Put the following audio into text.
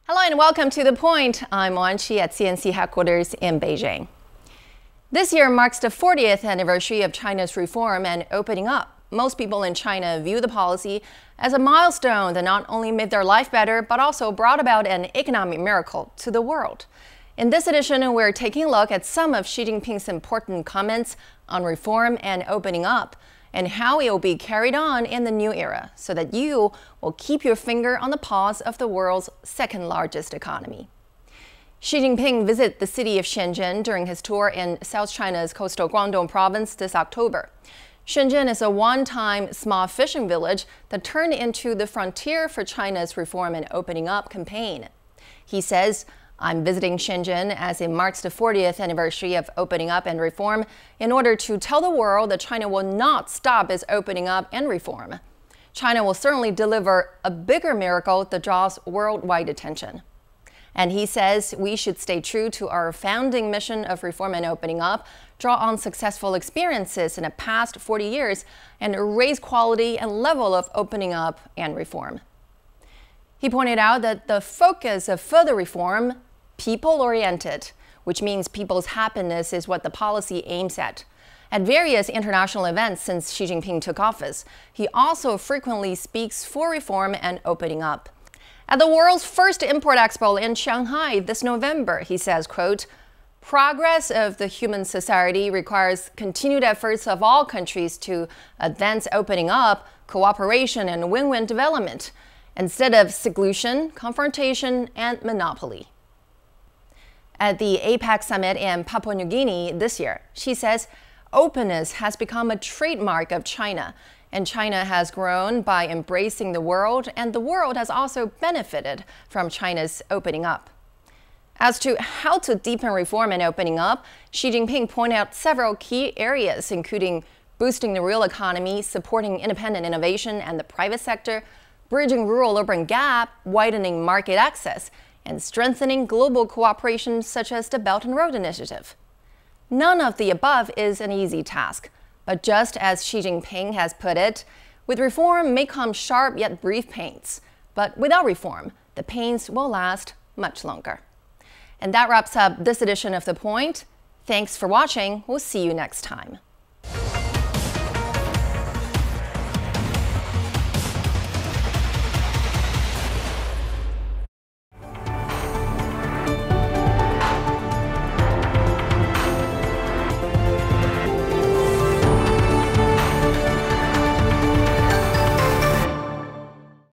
Hello and welcome to The Point. I'm Wan Chi at CNC headquarters in Beijing. This year marks the 40th anniversary of China's reform and opening up. Most people in China view the policy as a milestone that not only made their life better, but also brought about an economic miracle to the world. In this edition, we're taking a look at some of Xi Jinping's important comments on reform and opening up, and how it will be carried on in the new era so that you will keep your finger on the pulse of the world's second largest economy. Xi Jinping visited the city of Shenzhen during his tour in South China's coastal Guangdong province this October. Shenzhen is a one-time small fishing village that turned into the frontier for China's reform and opening up campaign. He says, "I'm visiting Shenzhen as it marks the 40th anniversary of opening up and reform in order to tell the world that China will not stop its opening up and reform. China will certainly deliver a bigger miracle that draws worldwide attention." And he says we should stay true to our founding mission of reform and opening up, draw on successful experiences in the past 40 years, and raise quality and level of opening up and reform. He pointed out that the focus of further reform, people-oriented, which means people's happiness is what the policy aims at. At various international events since Xi Jinping took office, he also frequently speaks for reform and opening up. At the world's first import expo in Shanghai this November, he says, quote, "Progress of the human society requires continued efforts of all countries to advance opening up, cooperation, and win-win development, instead of seclusion, confrontation, and monopoly." At the APEC summit in Papua New Guinea this year, she says openness has become a trademark of China, and China has grown by embracing the world, and the world has also benefited from China's opening up. As to how to deepen reform and opening up, Xi Jinping pointed out several key areas, including boosting the real economy, supporting independent innovation and the private sector, bridging rural-urban gap, widening market access, and strengthening global cooperation such as the Belt and Road Initiative. None of the above is an easy task, but just as Xi Jinping has put it, with reform may come sharp yet brief pains, but without reform, the pains will last much longer. And that wraps up this edition of The Point. Thanks for watching. We'll see you next time.